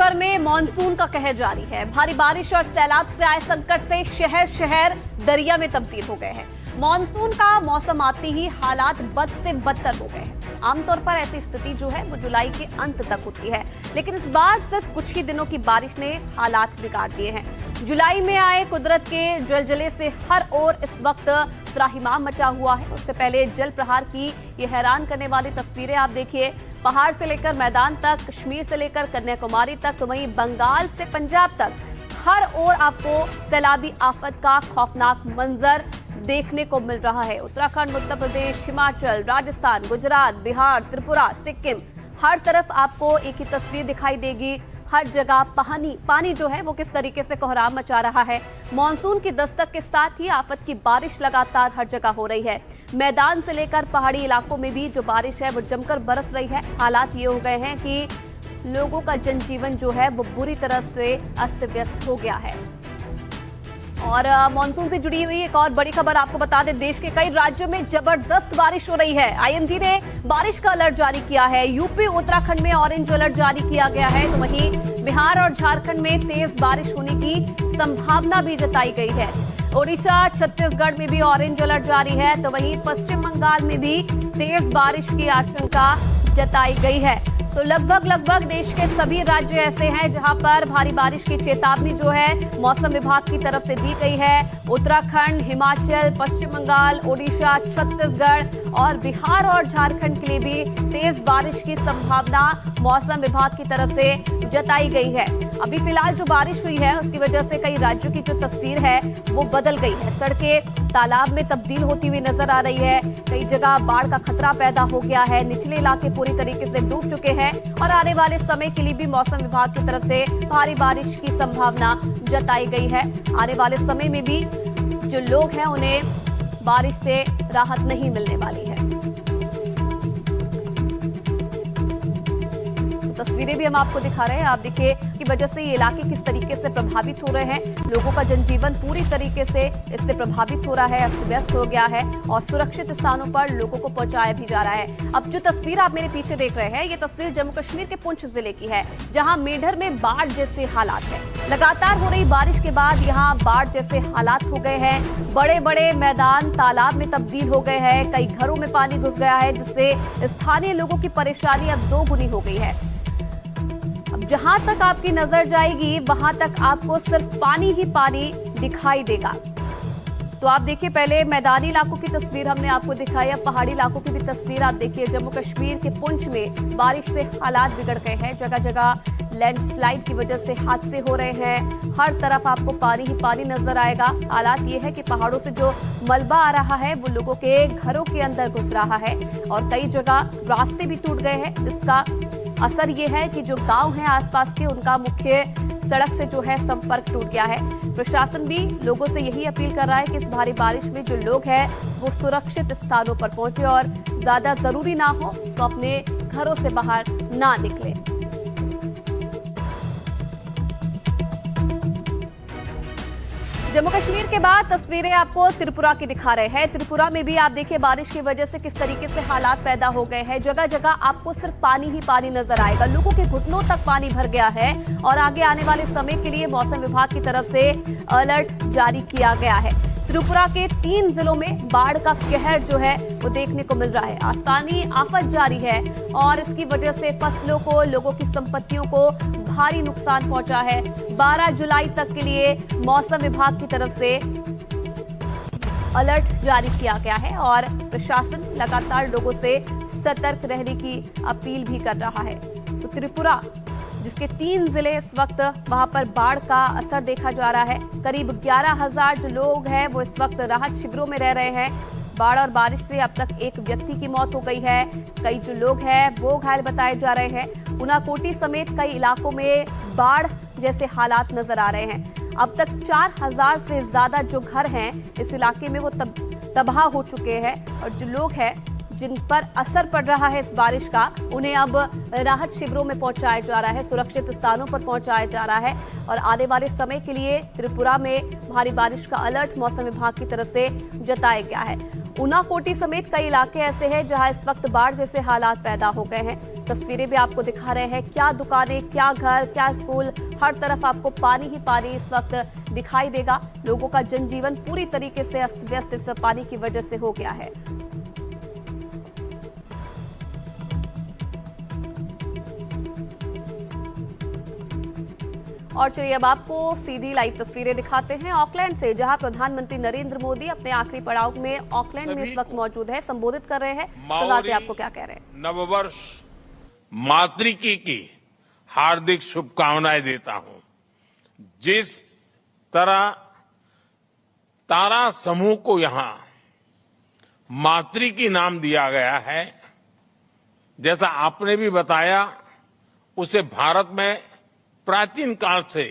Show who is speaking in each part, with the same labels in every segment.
Speaker 1: छत्तीसगढ़ में मानसून का कहर जारी है। भारी बारिश और सैलाब से आए संकट से शहर शहर दरिया में तब्दील हो गए हैं। मानसून का मौसम आते ही हालात बद से बदतर हो गए हैं। आमतौर पर ऐसी स्थिति जो है वो जुलाई के अंत तक होती है, लेकिन इस बार सिर्फ कुछ ही दिनों की बारिश ने हालात बिगाड़ दिए हैं। जुलाई में आए कुदरत के जलजले से हर ओर इस वक्त त्राहिमाम मचा हुआ है। उससे पहले जल प्रहार की ये हैरान करने वाली तस्वीरें आप देखिए। पहाड़ से लेकर मैदान तक, कश्मीर से लेकर कन्याकुमारी तक, तो वहीं बंगाल से पंजाब तक हर ओर आपको सैलाबी आफत का खौफनाक मंजर देखने को मिल रहा है। उत्तराखंड, उत्तर प्रदेश, हिमाचल, राजस्थान, गुजरात, बिहार, त्रिपुरा, सिक्किम, हर तरफ आपको एक ही तस्वीर दिखाई देगी। हर जगह पानी जो है वो किस तरीके से कोहराम मचा रहा है। मॉनसून की दस्तक के साथ ही आफत की बारिश लगातार हर जगह हो रही है। मैदान से लेकर पहाड़ी इलाकों में भी जो बारिश है वो जमकर बरस रही है। हालात ये हो गए हैं कि लोगों का जनजीवन जो है वो बुरी तरह से अस्त व्यस्त हो गया है। और मानसून से जुड़ी हुई एक और बड़ी खबर आपको बता दें, देश के कई राज्यों में जबरदस्त बारिश हो रही है। आईएमडी ने बारिश का अलर्ट जारी किया है। यूपी, उत्तराखंड में ऑरेंज अलर्ट जारी किया गया है, तो वहीं बिहार और झारखंड में तेज बारिश होने की संभावना भी जताई गई है। ओडिशा, छत्तीसगढ़ में भी ऑरेंज अलर्ट जारी है, तो वहीं पश्चिम बंगाल में भी तेज बारिश की आशंका जताई गई है। तो लगभग देश के सभी राज्य ऐसे हैं जहां पर भारी बारिश की चेतावनी जो है मौसम विभाग की तरफ से दी गई है। उत्तराखंड, हिमाचल, पश्चिम बंगाल, ओडिशा, छत्तीसगढ़ और बिहार और झारखंड के लिए भी तेज बारिश की संभावना मौसम विभाग की तरफ से जताई गई है। अभी फिलहाल जो बारिश हुई है उसकी वजह से कई राज्यों की जो तस्वीर है वो बदल गई है। सड़कें तालाब में तब्दील होती हुई नजर आ रही है। कई जगह बाढ़ का खतरा पैदा हो गया है। निचले इलाके पूरी तरीके से डूब चुके हैं और आने वाले समय के लिए भी मौसम विभाग की तरफ से भारी बारिश की संभावना जताई गई है। आने वाले समय में भी जो लोग हैं उन्हें बारिश से राहत नहीं मिलने वाली है। तस्वीरें भी हम आपको दिखा रहे हैं। आप देखिए कि वजह से ये इलाके किस तरीके से प्रभावित हो रहे हैं। लोगों का जनजीवन पूरी तरीके से इससे प्रभावित हो रहा है, अस्त व्यस्त हो गया है और सुरक्षित स्थानों पर लोगों को पहुंचाया भी जा रहा है। अब जो तस्वीर आप मेरे पीछे देख रहे हैं, ये तस्वीर जम्मू कश्मीर के पुंछ जिले की है, जहाँ मेढर में बाढ़ जैसे हालात है। लगातार हो रही बारिश के बाद यहाँ बाढ़ जैसे हालात हो गए हैं। बड़े बड़े मैदान तालाब में तब्दील हो गए हैं। कई घरों में पानी घुस गया है, जिससे स्थानीय लोगों की परेशानी अब दोगुनी हो गई है। जहां तक आपकी नजर जाएगी वहां तक आपको सिर्फ पानी ही पानी दिखाई देगा। तो आप देखिए, पहले मैदानी इलाकों की तस्वीर हमने आपको दिखाई, अब पहाड़ी इलाकों की भी तस्वीर आप देखिए। जम्मू कश्मीर के पुंछ में बारिश से हालात बिगड़ गए हैं। जगह जगह लैंडस्लाइड की वजह से हादसे हो रहे हैं। हर तरफ आपको पानी ही पानी नजर आएगा। हालात ये है कि पहाड़ों से जो मलबा आ रहा है वो लोगों के घरों के अंदर घुस रहा है और कई जगह रास्ते भी टूट गए हैं, जिसका असर ये है कि जो गांव हैं आसपास के, उनका मुख्य सड़क से जो है संपर्क टूट गया है। प्रशासन भी लोगों से यही अपील कर रहा है कि इस भारी बारिश में जो लोग हैं वो सुरक्षित स्थानों पर पहुंचे और ज्यादा जरूरी ना हो तो अपने घरों से बाहर ना निकले। जम्मू कश्मीर के बाद तस्वीरें आपको त्रिपुरा की दिखा रहे हैं। त्रिपुरा में भी आप देखिए बारिश की वजह से किस तरीके से हालात पैदा हो गए हैं। जगह जगह आपको सिर्फ पानी ही पानी नजर आएगा। लोगों के घुटनों तक पानी भर गया है और आगे आने वाले समय के लिए मौसम विभाग की तरफ से अलर्ट जारी किया गया है। त्रिपुरा के 3 जिलों में बाढ़ का कहर जो है वो देखने को मिल रहा है। आस्थानी आफत जारी है और इसकी वजह से फसलों को, लोगों की संपत्तियों को भारी नुकसान पहुंचा है। 12 जुलाई तक के लिए मौसम विभाग की तरफ से अलर्ट जारी किया गया है और प्रशासन लगातार लोगों से सतर्क रहने की अपील भी कर रहा है। तो त्रिपुरा जिसके 3 जिले इस वक्त वहां पर बाढ़ का असर देखा जा रहा है। करीब 11,000 जो लोग हैं वो इस वक्त राहत शिविरों में रह रहे हैं। बाढ़ और बारिश से अब तक एक व्यक्ति की मौत हो गई है। कई जो लोग हैं वो घायल बताए जा रहे हैं। ऊनाकोटी समेत कई इलाकों में बाढ़ जैसे हालात नजर आ रहे हैं। अब तक 4,000 से ज्यादा जो घर हैं इस इलाके में वो तबाह हो चुके हैं और जो लोग हैं जिन पर असर पड़ रहा है इस बारिश का, उन्हें अब राहत शिविरों में पहुंचाया जा रहा है, सुरक्षित स्थानों पर पहुंचाया जा रहा है और आने वाले समय के लिए त्रिपुरा में भारी बारिश का अलर्ट मौसम विभाग की तरफ से जताया गया है। ऊनाकोटी समेत कई इलाके ऐसे हैं जहां इस वक्त बाढ़ जैसे हालात पैदा हो गए हैं। तस्वीरें भी आपको दिखा रहे हैं, क्या दुकानें, क्या घर, क्या स्कूल, हर तरफ आपको पानी ही पानी इस वक्त दिखाई देगा। लोगों का जनजीवन पूरी तरीके से अस्त व्यस्त इस पानी की वजह से हो गया है। और चलिए अब आपको सीधी लाइव तस्वीरें दिखाते हैं ऑकलैंड से, जहां प्रधानमंत्री नरेंद्र मोदी अपने आखिरी पड़ाव में ऑकलैंड में इस वक्त मौजूद है, संबोधित कर रहे हैं। सुनाते आपको क्या कह रहे हैं।
Speaker 2: नववर्ष मातृकी की हार्दिक शुभकामनाएं देता हूं। जिस तरह तारा समूह को यहां मातृकी नाम दिया गया है, जैसा आपने भी बताया, उसे भारत में प्राचीन काल से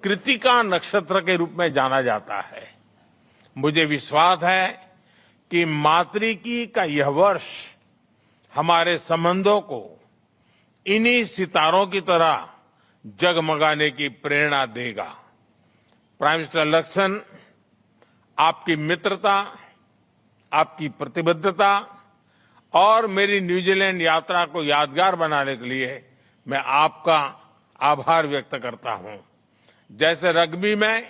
Speaker 2: कृतिका नक्षत्र के रूप में जाना जाता है। मुझे विश्वास है कि मातृकी का यह वर्ष हमारे संबंधों को इन्हीं सितारों की तरह जगमगाने की प्रेरणा देगा। प्राइम मिनिस्टर लक्ष्मण, आपकी मित्रता, आपकी प्रतिबद्धता और मेरी न्यूजीलैंड यात्रा को यादगार बनाने के लिए मैं आपका आभार व्यक्त करता हूं। जैसे रग्बी में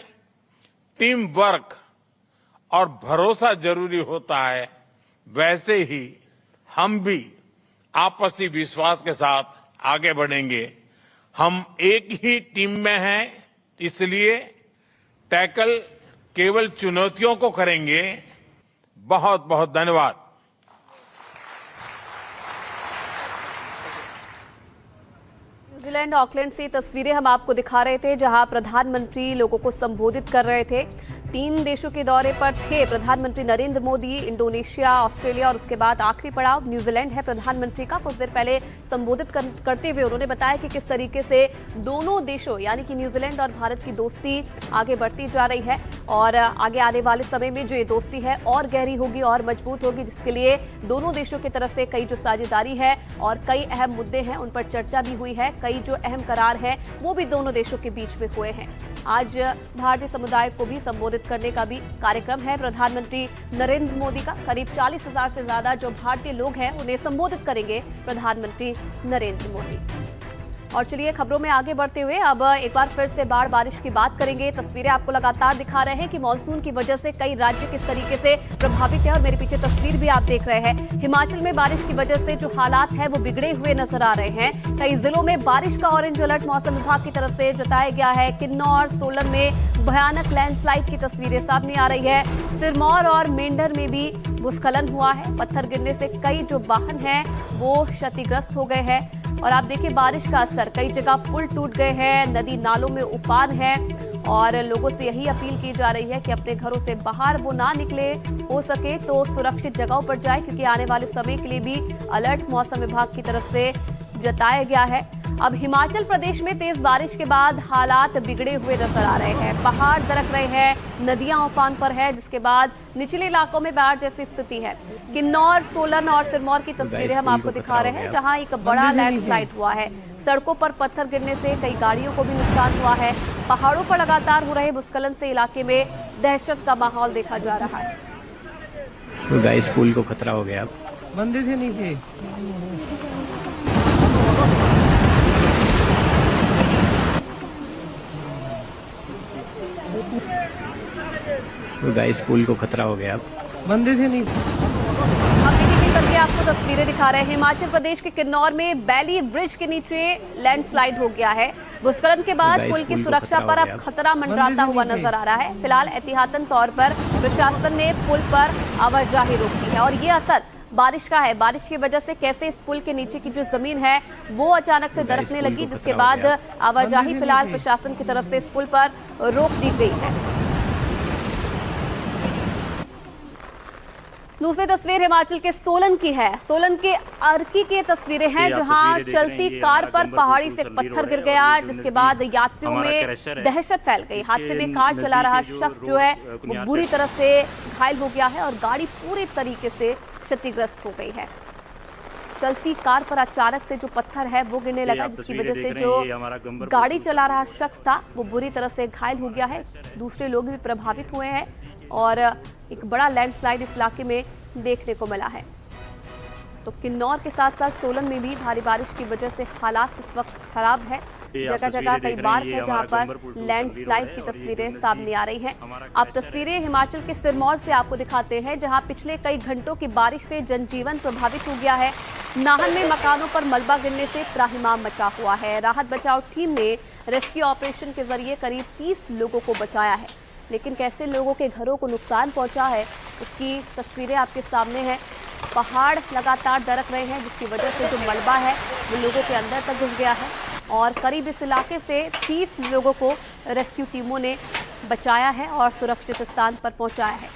Speaker 2: टीम वर्क और भरोसा जरूरी होता है, वैसे ही हम भी आपसी विश्वास के साथ आगे बढ़ेंगे। हम एक ही टीम में हैं, इसलिए टैकल केवल चुनौतियों को करेंगे। बहुत बहुत धन्यवाद।
Speaker 1: न्यूजीलैंड ऑकलैंड से तस्वीरें हम आपको दिखा रहे थे, जहां प्रधानमंत्री लोगों को संबोधित कर रहे थे। 3 देशों के दौरे पर थे प्रधानमंत्री नरेंद्र मोदी, इंडोनेशिया, ऑस्ट्रेलिया और उसके बाद आखिरी पड़ाव न्यूजीलैंड है प्रधानमंत्री का। कुछ देर पहले संबोधित करते हुए उन्होंने बताया कि किस तरीके से दोनों देशों यानी कि न्यूजीलैंड और भारत की दोस्ती आगे बढ़ती जा रही है और आगे आने वाले समय में जो ये दोस्ती है और गहरी होगी और मजबूत होगी, जिसके लिए दोनों देशों की तरफ से कई जो साझेदारी है और कई अहम मुद्दे हैं उन पर चर्चा भी हुई है। कई जो अहम करार हैं वो भी दोनों देशों के बीच में हुए हैं। आज भारतीय समुदाय को भी संबोधित करने का भी कार्यक्रम है प्रधानमंत्री नरेंद्र मोदी का। करीब 40,000 से ज्यादा जो भारतीय लोग हैं उन्हें संबोधित करेंगे प्रधानमंत्री नरेंद्र मोदी। और चलिए खबरों में आगे बढ़ते हुए अब एक बार फिर से बाढ़ बारिश की बात करेंगे। तस्वीरें आपको लगातार दिखा रहे हैं कि मानसून की वजह से कई राज्य किस तरीके से प्रभावित है और मेरे पीछे तस्वीर भी आप देख रहे हैं। हिमाचल में बारिश की वजह से जो हालात है वो बिगड़े हुए नजर आ रहे हैं। कई जिलों में बारिश का ऑरेंज अलर्ट मौसम विभाग की तरफ से जताया गया है। किन्नौर, सोलन में भयानक लैंडस्लाइड की तस्वीरें सामने आ रही है। सिरमौर और मेंढर में भी भूस्खलन हुआ है। पत्थर गिरने से कई जो वाहन हैं वो क्षतिग्रस्त हो गए हैं। और आप देखिए बारिश का असर, कई जगह पुल टूट गए हैं, नदी नालों में उफान है और लोगों से यही अपील की जा रही है कि अपने घरों से बाहर वो ना निकले, हो सके तो सुरक्षित जगहों पर जाए, क्योंकि आने वाले समय के लिए भी अलर्ट मौसम विभाग की तरफ से जताया गया है। अब हिमाचल प्रदेश में तेज बारिश के बाद हालात बिगड़े हुए नजर आ रहे हैं। पहाड़ दरक रहे हैं, नदियां उफान पर है, जिसके बाद निचले इलाकों में बाढ़ जैसी स्थिति है। किन्नौर, सोलन और सिरमौर की तस्वीरें हम आपको दिखा रहे हैं, जहां एक बड़ा लैंडस्लाइड हुआ है। सड़कों पर पत्थर गिरने से कई गाड़ियों को भी नुकसान हुआ है। पहाड़ों पर लगातार हो रहे भूस्खलन से इलाके में दहशत का माहौल देखा जा रहा है।
Speaker 3: तो गाइस पुल को खतरा हो गया।
Speaker 4: बंदे थे नहीं थे।
Speaker 3: तो गाइस पुल को खतरा हो गया।
Speaker 4: बंदे थे नहीं।
Speaker 1: हम देखिए करके आपको तस्वीरें दिखा रहे हैं। हिमाचल प्रदेश के किन्नौर में बैली ब्रिज के नीचे लैंडस्लाइड हो गया है। भूस्खलन के बाद पुल की सुरक्षा पर अब खतरा मंडराता हुआ नजर आ रहा है। फिलहाल एहतियातन तौर पर प्रशासन ने पुल पर आवाजाही रोक दी है और ये असर बारिश का है। बारिश की वजह से कैसे इस पुल के नीचे की जो जमीन है वो अचानक से दरकने लगी, जिसके बाद आवाजाही फिलहाल प्रशासन की तरफ से इस पुल पर रोक दी गई है। दूसरी तस्वीर हिमाचल के सोलन की है। सोलन के अर्की की तस्वीरें हैं, जहां चलती कार पर पहाड़ी से पत्थर गिर गया, जिसके बाद यात्रियों में दहशत फैल गई। हादसे में कार चला रहा शख्स जो है वो बुरी तरह से घायल हो गया है और गाड़ी पूरी तरीके से क्षतिग्रस्त हो गई है। चलती कार पर अचानक से जो पत्थर है वो गिरने लगा, जिसकी वजह से जो गाड़ी चला रहा शख्स था वो बुरी तरह से घायल हो गया है। दूसरे लोग भी प्रभावित हुए हैं और एक बड़ा लैंडस्लाइड इस इलाके में देखने को मिला है। तो किन्नौर के साथ साथ सोलन में भी भारी बारिश की वजह से हालात इस वक्त खराब है। जगह जगह कई मार्ग है जहां पर लैंडस्लाइड की तस्वीरें सामने आ रही हैं। अब तस्वीरें हिमाचल के सिरमौर से आपको दिखाते हैं, जहां पिछले कई घंटों की बारिश से जनजीवन प्रभावित हो गया है। नाहन में मकानों पर मलबा गिरने से त्राहिमाम मचा हुआ है। राहत बचाव टीम ने रेस्क्यू ऑपरेशन के जरिए करीब 30 लोगों को बचाया है, लेकिन कैसे लोगों के घरों को नुकसान पहुंचा है उसकी तस्वीरें आपके सामने हैं। पहाड़ लगातार दरक रहे हैं, जिसकी वजह से जो मलबा है वो लोगों के अंदर तक घुस गया है और करीब इस इलाके से 30 लोगों को रेस्क्यू टीमों ने बचाया है और सुरक्षित स्थान पर पहुंचाया है।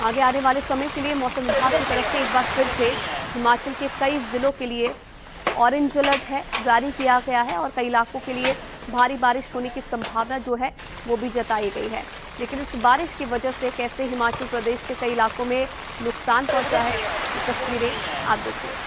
Speaker 1: आगे आने वाले समय के लिए मौसम विभाग की तरफ से एक बार फिर से हिमाचल के कई जिलों के लिए ऑरेंज अलर्ट है जारी किया गया है और कई इलाकों के लिए भारी बारिश होने की संभावना जो है वो भी जताई गई है। लेकिन इस बारिश की वजह से कैसे हिमाचल प्रदेश के कई इलाकों में नुकसान पहुंचा है, ये तस्वीरें आप देखिए।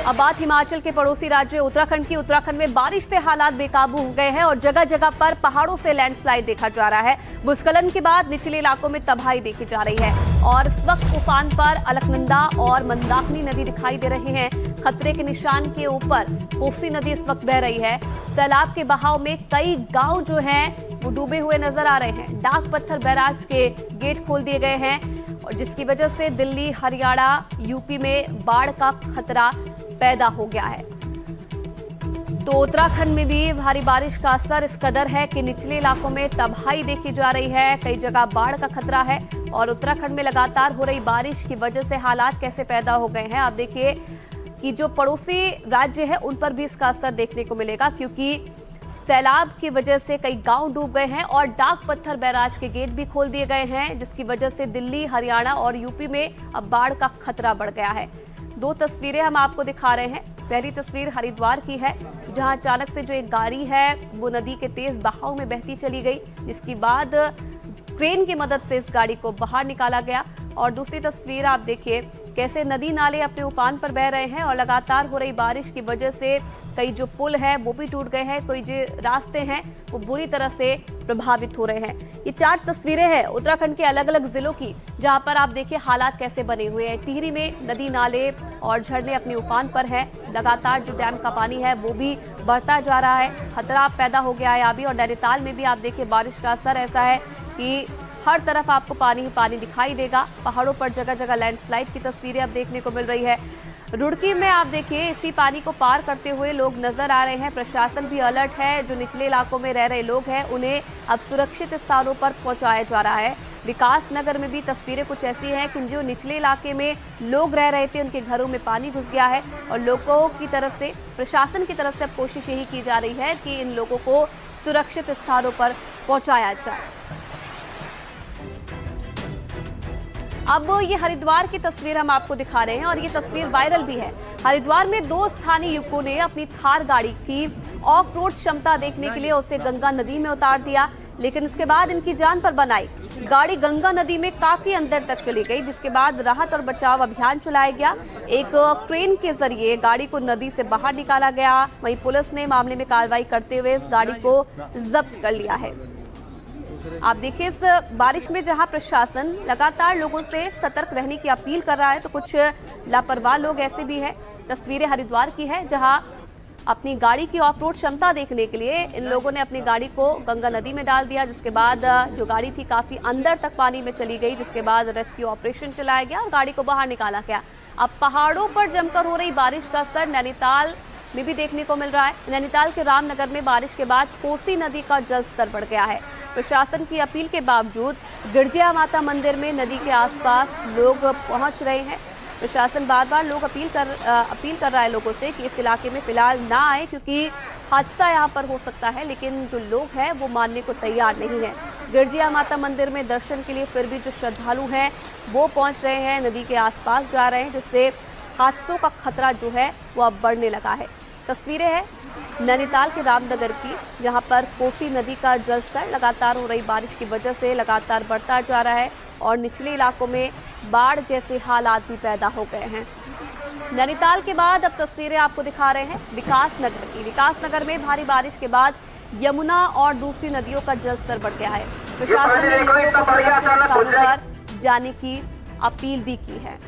Speaker 1: अब बात हिमाचल के पड़ोसी राज्य उत्तराखंड की। उत्तराखंड में बारिश से हालात बेकाबू हो गए हैं और जगह जगह पर पहाड़ों से लैंडस्लाइड देखा जा रहा है। भूस्खलन के बाद निचले इलाकों में तबाही देखी जा रही है और इस वक्त उफान पर अलकनंदा और मंदाकिनी नदी दिखाई दे रही हैं। खतरे के निशान के ऊपर कोसी नदी इस वक्त बह रही है। सैलाब के बहाव में कई गांव जो हैं वो डूबे हुए नजर आ रहे हैं। डाक पत्थर बैराज के गेट खोल दिए गए हैं और जिसकी वजह से दिल्ली, हरियाणा, यूपी में बाढ़ का खतरा पैदा हो गया है। तो उत्तराखंड में भी भारी बारिश का असर इस कदर है कि निचले इलाकों में तबाही देखी जा रही है। कई जगह बाढ़ का खतरा है और उत्तराखंड में लगातार हो रही बारिश की वजह से हालात कैसे पैदा हो गए हैं। आप देखिए कि जो पड़ोसी राज्य है उन पर भी इसका असर देखने को मिलेगा, क्योंकि सैलाब की वजह से कई गांव डूब गए हैं और डाक पत्थर बैराज के गेट भी खोल दिए गए हैं, जिसकी वजह से दिल्ली, हरियाणा और यूपी में अब बाढ़ का खतरा बढ़ गया है। दो तस्वीरें हम आपको दिखा रहे हैं। पहली तस्वीर हरिद्वार की है, जहां अचानक से जो एक गाड़ी है वो नदी के तेज बहाव में बहती चली गई, जिसके बाद क्रेन की मदद से इस गाड़ी को बाहर निकाला गया। और दूसरी तस्वीर आप देखिए कैसे नदी नाले अपने उफान पर बह रहे हैं और लगातार हो रही बारिश की वजह से कई जो पुल है वो भी टूट गए हैं, कोई जो रास्ते हैं वो बुरी तरह से प्रभावित हो रहे हैं। ये 4 तस्वीरें हैं उत्तराखंड के अलग अलग जिलों की, जहां पर आप देखिए हालात कैसे बने हुए हैं। टिहरी में नदी नाले और झरने अपने उफान पर हैं। लगातार जो डैम का पानी है वो भी बढ़ता जा रहा है, खतरा पैदा हो गया है अभी। और नैनीताल में भी आप देखिए बारिश का असर ऐसा है कि हर तरफ आपको पानी ही पानी दिखाई देगा। पहाड़ों पर जगह जगह लैंडस्लाइड की तस्वीरें अब देखने को मिल रही है। रुड़की में आप देखिए इसी पानी को पार करते हुए लोग नजर आ रहे हैं। प्रशासन भी अलर्ट है। जो निचले इलाकों में रह रहे लोग हैं उन्हें अब सुरक्षित स्थानों पर पहुंचाया जा रहा है। विकास नगर में भी तस्वीरें कुछ ऐसी हैं कि जो निचले इलाके में लोग रह रहे थे उनके घरों में पानी घुस गया है और लोगों की तरफ से, प्रशासन की तरफ से अब कोशिश यही की जा रही है कि इन लोगों को सुरक्षित स्थानों पर पहुंचाया जाए। अब ये हरिद्वार की तस्वीर हम आपको दिखा रहे हैं और ये तस्वीर वायरल भी है। हरिद्वार में 2 स्थानीय युवकों ने अपनी थार गाड़ी की ऑफ रोड क्षमता देखने के लिए उसे गंगा नदी में उतार दिया, लेकिन इसके बाद इनकी जान पर बन आई। गाड़ी गंगा नदी में काफी अंदर तक चली गई, जिसके बाद राहत और बचाव अभियान चलाया गया। एक क्रेन के जरिए गाड़ी को नदी से बाहर निकाला गया। वहीं पुलिस ने मामले में कार्रवाई करते हुए इस गाड़ी को जब्त कर लिया है। आप देखिए इस बारिश में जहां प्रशासन लगातार लोगों से सतर्क रहने की अपील कर रहा है, तो कुछ लापरवाह लोग ऐसे भी हैं। तस्वीरें हरिद्वार की है, जहां अपनी गाड़ी की ऑफ रोड क्षमता देखने के लिए इन लोगों ने अपनी गाड़ी को गंगा नदी में डाल दिया, जिसके बाद जो गाड़ी थी काफी अंदर तक पानी में चली गई, जिसके बाद रेस्क्यू ऑपरेशन चलाया गया और गाड़ी को बाहर निकाला गया। अब पहाड़ों पर जमकर हो रही बारिश का असर नैनीताल में भी देखने को मिल रहा है। नैनीताल के रामनगर में बारिश के बाद कोसी नदी का जल स्तर बढ़ गया है। प्रशासन की अपील के बावजूद गिरजिया माता मंदिर में नदी के आसपास लोग पहुंच रहे हैं। प्रशासन बार बार लोग अपील कर रहा है लोगों से कि इस इलाके में फिलहाल ना आए, क्योंकि हादसा यहां पर हो सकता है, लेकिन जो लोग हैं वो मानने को तैयार नहीं है। गिरजिया माता मंदिर में दर्शन के लिए फिर भी जो श्रद्धालु हैं वो पहुंच रहे हैं, नदी के आसपास जा रहे हैं, जिससे हादसों का खतरा जो है वो अब बढ़ने लगा है। तस्वीरें हैं नैनीताल के रामनगर की, जहां पर कोसी नदी का जलस्तर लगातार हो रही बारिश की वजह से लगातार बढ़ता जा रहा है और निचले इलाकों में बाढ़ जैसे हालात भी पैदा हो गए हैं। नैनीताल के बाद अब तस्वीरें आपको दिखा रहे हैं विकासनगर की। विकासनगर में भारी बारिश के बाद यमुना और दूसरी नदियों का जलस्तर बढ़ गया है। प्रशासन ने लोगों को सुरक्षित स्थानों पर जाने की अपील भी की है।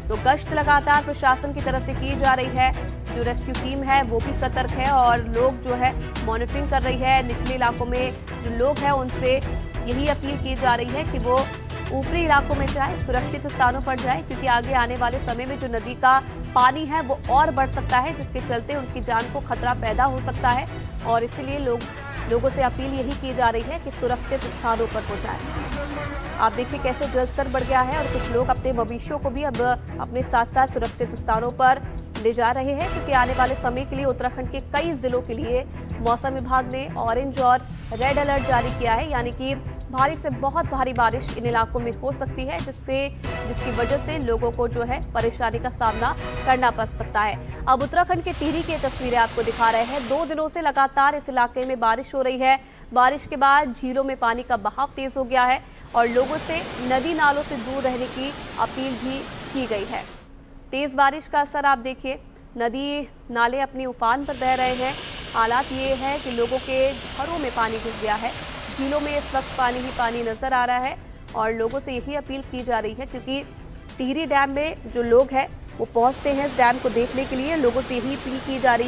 Speaker 1: तो गश्त लगातार प्रशासन की तरफ से की जा रही है। जो रेस्क्यू टीम है वो भी सतर्क है और लोग जो है मॉनिटरिंग कर रही है। निचले इलाकों में जो लोग हैं उनसे यही अपील की जा रही है कि वो ऊपरी इलाकों में जाए, सुरक्षित स्थानों पर जाए, क्योंकि आगे आने वाले समय में जो नदी का पानी है वो और बढ़ सकता है, जिसके चलते उनकी जान को खतरा पैदा हो सकता है। और इसीलिए लोगों से अपील यही की जा रही है कि सुरक्षित स्थानों पर हो जाए। आप देखिए कैसे जलस्तर बढ़ गया है और कुछ लोग अपने मवेशियों को भी अब अपने साथ साथ सुरक्षित स्थानों पर ले जा रहे हैं, क्योंकि आने वाले समय के लिए उत्तराखंड के कई जिलों के लिए मौसम विभाग ने ऑरेंज और रेड अलर्ट जारी किया है, यानी कि भारी से बहुत भारी बारिश इन इलाकों में हो सकती है, जिसकी वजह से लोगों को जो है परेशानी का सामना करना पड़ सकता है। अब उत्तराखंड के टिहरी की तस्वीरें आपको दिखा रहे हैं। 2 दिनों से लगातार इस इलाके में बारिश हो रही है। बारिश के बाद झीलों में पानी का बहाव तेज हो गया है और लोगों से नदी नालों से दूर रहने की अपील भी की गई है। तेज बारिश का असर आप देखिए, नदी नाले अपनी उफान पर बह रहे हैं। हालात ये है कि लोगों के घरों में पानी घुस गया है। झीलों में इस वक्त पानी ही पानी नजर आ रहा है और लोगों से यही अपील की जा रही है, क्योंकि टिहरी डैम में जो लोग हैं वो पहुंचते हैं इस डैम को देखने के लिए। लोगों से यही अपील की जा रही है